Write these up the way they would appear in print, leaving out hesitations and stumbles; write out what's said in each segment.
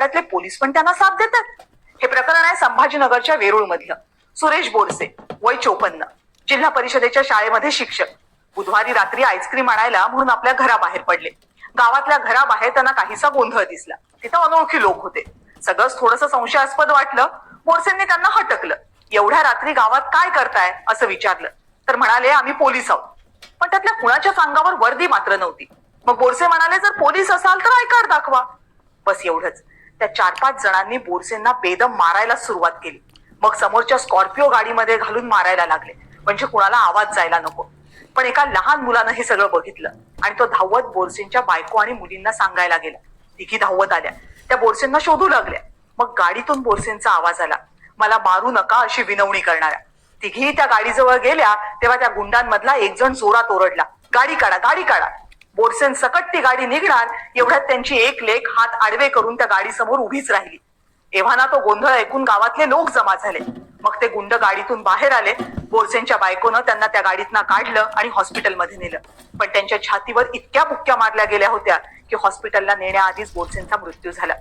गावातले पोलीस पण त्यांना साथ देतात. हे प्रकरण आहे संभाजीनगरच्या वेरूळ मधलं. सुरेश बोरसे, वय 54, जिल्हा परिषदेच्या शाळेमध्ये शिक्षक. बुधवारी रात्री आईस्क्रीम आणायला म्हणून आपल्या घराबाहेर पडले. गावातल्या घराबाहेर त्यांना काहीसा गोंधळ दिसला. तिथं अनोळखी लोक होते. सगळंच थोडंसं संशयास्पद वाटलं. बोरसेंनी त्यांना हटकलं. एवढ्या रात्री गावात काय करताय असं विचारलं तर म्हणाले आम्ही पोलीस आहोत. पण त्यातल्या कुणाच्याच अंगावर वर्दी मात्र नव्हती. मग बोरसे म्हणाले जर पोलीस असाल तर आय कार्ड दाखवा. बस एवढंच. त्या 4-5 जणांनी बोरसेंना बेदम मारायला सुरुवात केली. मग समोरच्या स्कॉर्पिओ गाडीमध्ये घालून मारायला लागले, म्हणजे कुणाला आवाज जायला नको. पण एका लहान मुलानं हे सगळं बघितलं आणि तो धावत बोरसेंच्या बायको आणि मुलींना सांगायला गेला. तिघी धावत आल्या. त्या बोरसेंना शोधू लागल्या. मग गाडीतून बोरसेंचा आवाज आला, मला मारू नका अशी विनवणी करणाऱ्या. तिघी त्या गाडीजवळ गेल्या तेव्हा त्या गुंडांमधला एक जण जोरात ओरडला, गाडी काढा, गाडी काढा. बोरसेन सकट ती गाडी निघणार एवढ्यात त्यांची एक लेक हात आडवे करून त्या गाडी समोर उभीच राहिली. एव्हाना तो गोंधळ ऐकून गावातले लोक जमा झाले. मग ते गुंड गाडीतून बाहेर आले. बोरसेंच्या बायकोनं त्यांना त्या गाडीतनं काढलं आणि हॉस्पिटलमध्ये नेलं. पण त्यांच्या छातीवर इतक्या बुक्क्या मारल्या गेल्या होत्या की हॉस्पिटलला नेण्याआधीच बोरसेंचा मृत्यू झाला.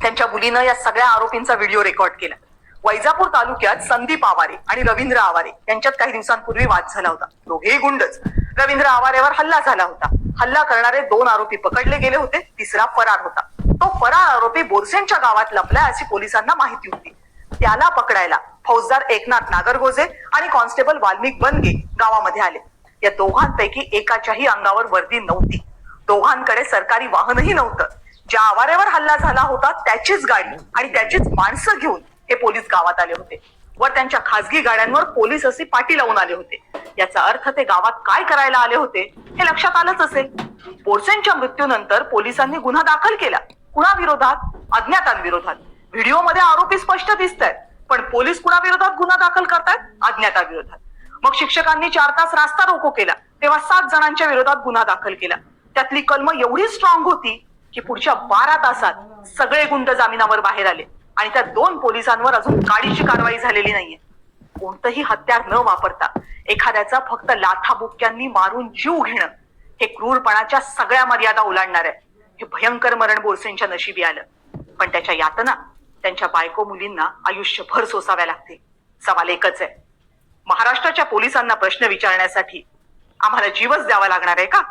त्यांच्या मुलीनं या सगळ्या आरोपींचा व्हिडिओ रेकॉर्ड केला. वैजापूर तालुक्यात संदीप आवारे आणि रवींद्र आवारे यांच्यात काही दिवसांपूर्वी वाद झाला होता. दोघेही गुंडच. रवींद्र आवारेवर हल्ला झाला होता. हल्ला करणारे 2 आरोपी पकडले गेले होते. तिसरा फरार होता. तो फरार आरोपी बोरसेंच्या गावात लपलाय अशी पोलिसांना माहिती होती. त्याला पकडायला फौजदार एकनाथ नागरगोजे आणि कॉन्स्टेबल वाल्मिक बनगे गावामध्ये आले. या दोघांपैकी एकाच्याही अंगावर वर्दी नव्हती. दोघांकडे सरकारी वाहनही नव्हतं. ज्या आवारेवर हल्ला झाला होता त्याचीच गाडी आणि त्याचीच माणसं घेऊन हे पोलीस गावात आले होते. वर त्यांच्या खासगी गाड्यांवर पोलीस असे पाटी लावून आले होते. याचा अर्थ ते गावात काय करायला आले होते हे लक्षात आलंच असेल. बोरसेंच्या मृत्यूनंतर पोलिसांनी गुन्हा दाखल केला. कुणाविरोधात? अज्ञातांविरोधात. व्हिडिओमध्ये आरोपी स्पष्ट दिसतायत, पण पोलीस कुणाविरोधात गुन्हा दाखल करतायत? अज्ञाताविरोधात. मग शिक्षकांनी 4 तास रास्ता रोको केला तेव्हा 7 जणांच्या विरोधात गुन्हा दाखल केला. त्यातली कलम एवढी स्ट्रॉंग होती की पुढच्या 12 तासात सगळे गुंड जामिनावर बाहेर आले आणि त्या 2 पोलिसांवर अजून काडीची कारवाई झालेली नाहीये. कोणतंही हत्यार न वापरता एखाद्याचा फक्त लाथाबुक्क्यांनी मारून जीव घेणं हे क्रूरपणाच्या सगळ्या मर्यादा ओलांडणार आहे. हे भयंकर मरण बोरसेंच्या नशिबी आलं. पण त्याच्या यातना त्यांच्या बायको मुलींना आयुष्यभर सोसाव्या लागते. सवाल एकच आहे, महाराष्ट्राच्या पोलिसांना प्रश्न विचारण्यासाठी आम्हाला जीवच द्यावा लागणार आहे का?